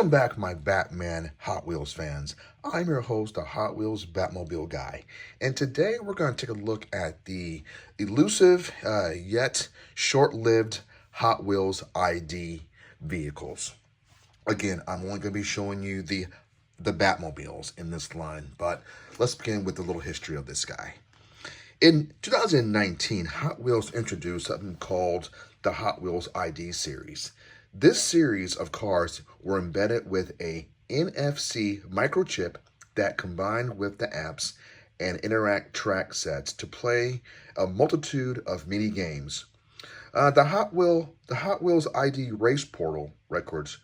Welcome back, my Batman Hot Wheels fans. I'm your host, the Hot Wheels Batmobile guy, and today we're going to take a look at the elusive yet short-lived Hot Wheels ID vehicles. Again, I'm only going to be showing you the Batmobiles in this line, but let's begin with a little history of this guy. In 2019, Hot Wheels introduced something called the Hot Wheels ID series. This series of cars were embedded with a NFC microchip that combined with the apps and interact track sets to play a multitude of mini games. The Hot Wheels ID race portal records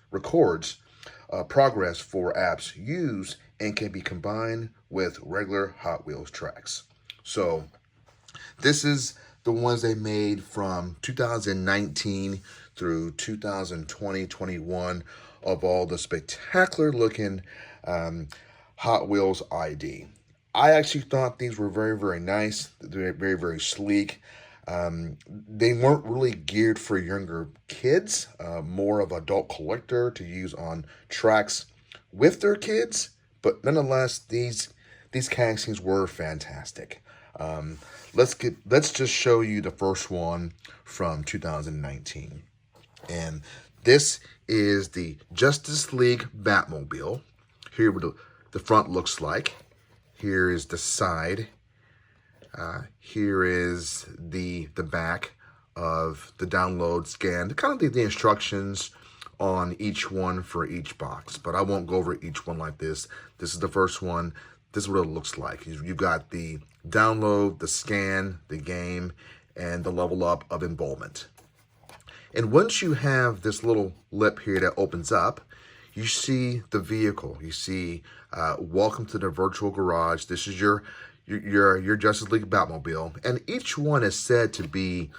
progress for apps used and can be combined with regular Hot Wheels tracks. So this is the ones they made from 2019 through 2020-21 of all the spectacular looking Hot Wheels ID. I actually thought these were very, very nice. They're very, very sleek. They weren't really geared for younger kids, more of adult collector to use on tracks with their kids. But nonetheless, these castings were fantastic. Let's just show you the first one from 2019. And this is the Justice League Batmobile. Here what the front looks like. Here is the side. Here is the back of the download scan. Kind of the instructions on each one for each box. But I won't go over each one like this. This is the first one. This is what it looks like. You've got the download, the scan, the game, and the level up of involvement. And once you have this little lip here that opens up, you see the vehicle. You see, welcome to the virtual garage. This is your Justice League Batmobile. And each one is said to be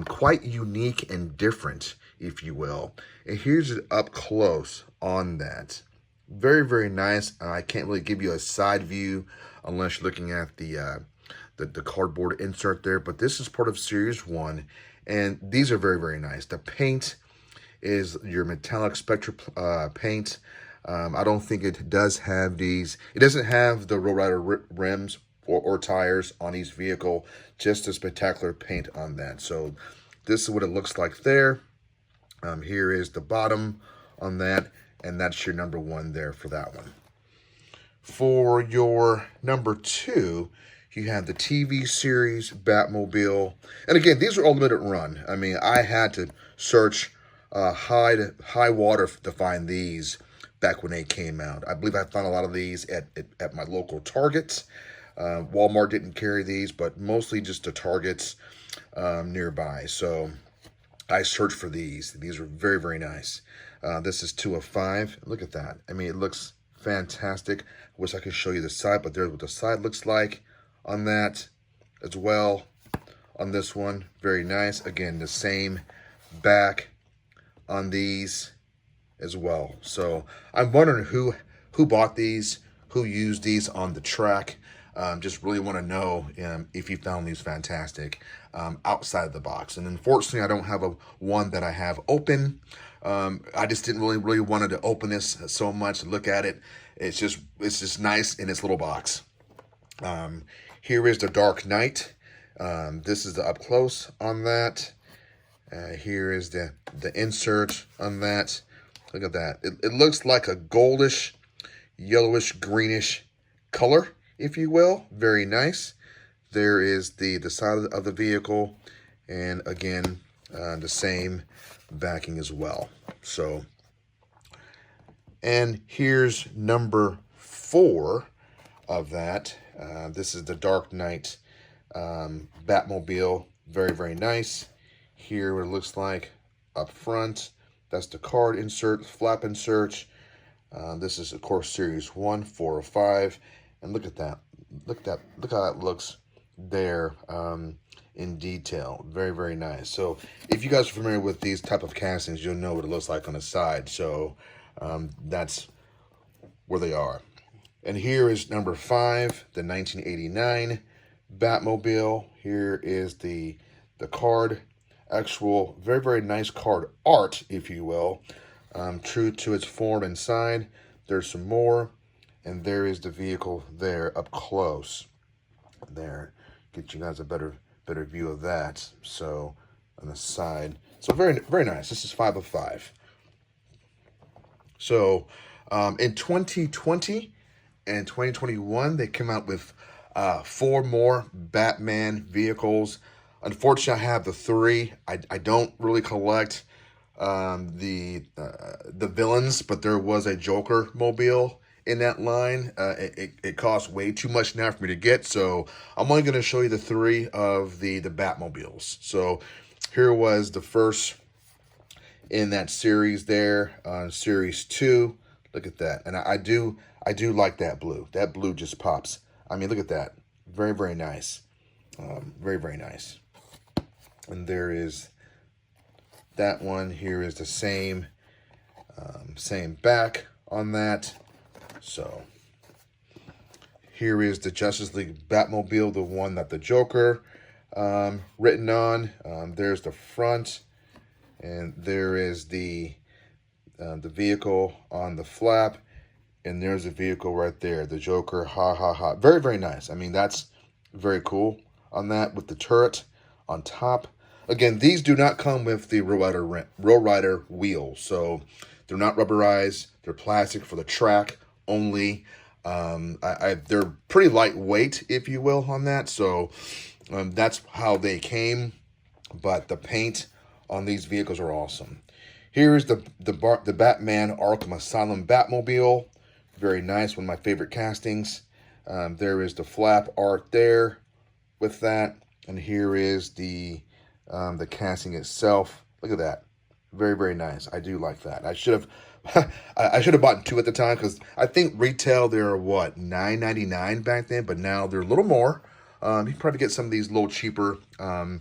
quite unique and different, if you will. And here's it up close on that. Very, very nice. I can't really give you a side view unless you're looking at the cardboard insert there. But this is part of Series 1. And these are very, very nice. The paint is your metallic Spectra paint. I don't think it does have these. It doesn't have the Road Rider rims or tires on each vehicle. Just a spectacular paint on that. So this is what it looks like there. Here is the bottom on that. And that's your number one there for that one. For your number two, you have the TV series Batmobile. And again, these are all limited run. I mean, I had to search high water to find these back when they came out. I believe I found a lot of these at my local Targets. Walmart didn't carry these, but mostly just the Targets nearby. So I searched for these. These are very, very nice. This is 2 of 5. Look at that. I mean, it looks fantastic. I wish I could show you the side, but there's what the side looks like on that as well. On this one, very nice. Again, the same back on these as well. So I'm wondering who bought these, who used these on the track. Just really want to know if you found these fantastic outside of the box. And unfortunately, I don't have one that I have open. I just didn't really wanted to open this so much, look at it. It's just nice in its little box. Here is the Dark Knight. This is the up close on that. Here is the insert on that. Look at that. It looks like a goldish, yellowish, greenish color, if you will. Very nice. There is the side of the vehicle, and again, the same backing as well. So, and here's number 4 of that. This is the Dark Knight Batmobile. Very, very nice. Here what it looks like up front. That's the card insert, flap insert. This is, of course, Series 1, 4 of 5. And look at that. Look how that looks there in detail. Very, very nice. So if you guys are familiar with these type of castings, you'll know what it looks like on the side. So that's where they are. And here is number 5, the 1989 Batmobile. Here is the card, actual very, very nice card art, if you will. true to its form inside. There's some more, and there is the vehicle there up close. There, get you guys a better view of that. So on the side, so very nice. This is 5 of 5. So in 2020 and 2021, they came out with 4 more Batman vehicles. Unfortunately, I have the 3. I don't really collect the villains, but there was a Joker mobile in that line. It costs way too much now for me to get, so I'm only going to show you the 3 of the Batmobiles. So here was the first in that series there, series 2. Look at that, and I do like that blue. That blue just pops. I mean, look at that. Very nice. Very nice. And there is that one. Here is the same back on that. So here is the Justice League Batmobile, the one that the Joker written on. There's the front, and there is the vehicle on the flap, and there's a vehicle right there, the Joker. Ha. Very nice. I mean, that's very cool on that with the turret on top. Again, these do not come with the Row Rider wheels, so they're not rubberized. They're plastic for the track only. They're pretty lightweight, if you will, on that. So that's how they came. But the paint on these vehicles are awesome. Here is the Batman Arkham Asylum Batmobile. Very nice. One of my favorite castings. There is the flap art there with that, and here is the casting itself. Look at that. Very nice. I do like that. I should have I should have bought 2 at the time, because I think retail they're what, $9.99 back then, but now they're a little more. You can probably get some of these a little cheaper on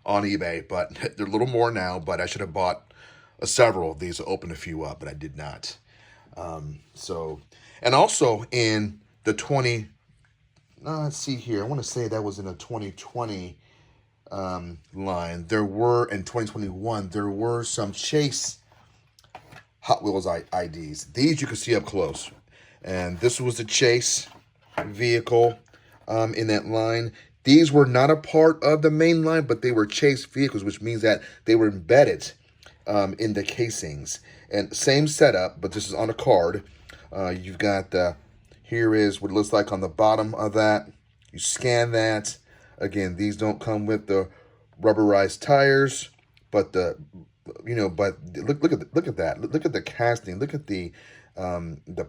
eBay, but they're a little more now. But I should have bought several of these to open a few up, but I did not. And also in the let's see here. I want to say that was in a 2020 line. There were, in 2021, there were some Chase Hot Wheels IDs. These you can see up close. And this was the Chase vehicle in that line. These were not a part of the main line, but they were Chase vehicles, which means that they were embedded in the casings. And same setup, but this is on a card. You've got here is what it looks like on the bottom of that. You scan that. Again, these don't come with the rubberized tires, but but look at that. Look at the casting. Look at the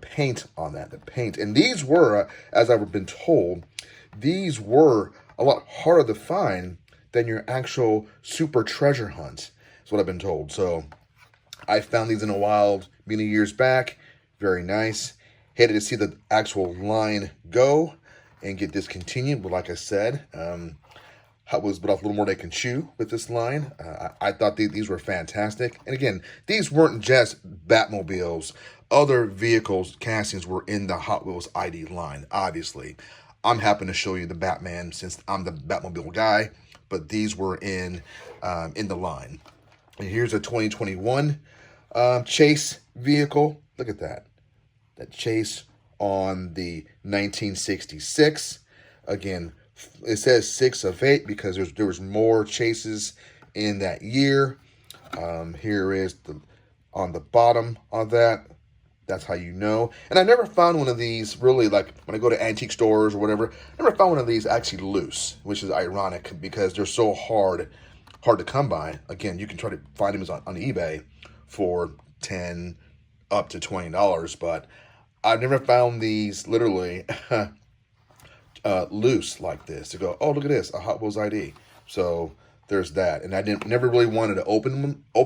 paint on that. The paint, and these were, as I've been told, these were a lot harder to find than your actual super treasure hunt. That's what I've been told. So I found these in a wild many years back. Very nice. Hated to see the actual line go and get discontinued, but like I said, Hot Wheels bit off a little more they can chew with this line. I thought these were fantastic. And again, these weren't just Batmobiles. Other vehicles castings were in the Hot Wheels ID line, obviously. I'm happy to show you the Batman since I'm the Batmobile guy, but these were in the line. And here's a 2021 Chase vehicle. Look at that. That Chase on the 1966. Again, it says 6 of 8 because there was more chases in that year. Here is on the bottom of that. That's how you know. And I never found one of these really, like when I go to antique stores or whatever, I never found one of these actually loose, which is ironic because they're so hard to come by. Again, you can try to find them on eBay for $10 up to $20, but I've never found these literally loose like this to go, oh, look at this, a Hot Wheels ID. So there's that. And I never really wanted to open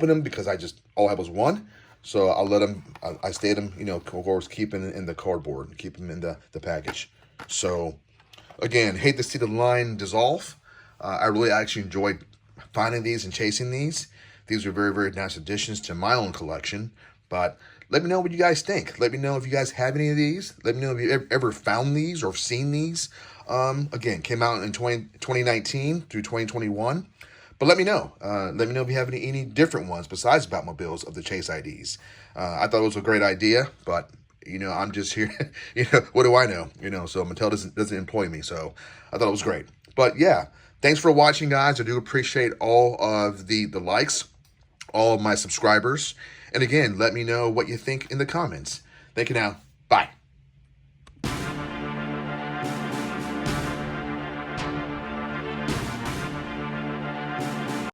them because all I had was one. So I let them, I stayed them, of course, keep them in the cardboard, keep them in the package. So again, hate to see the line dissolve. I really actually enjoyed finding these and chasing these. These are very nice additions to my own collection. But let me know what you guys think. Let me know if you guys have any of these. Let me know if you ever found these or seen these. Again, came out in 2019 through 2021. But let me know. Let me know if you have any different ones besides Batmobiles of the Chase IDs. I thought it was a great idea, but I'm just here. What do I know? So Mattel doesn't employ me. So I thought it was great. But yeah, thanks for watching, guys. I do appreciate all of the likes, all of my subscribers, and again, let me know what you think in the comments. Thank you now. Bye.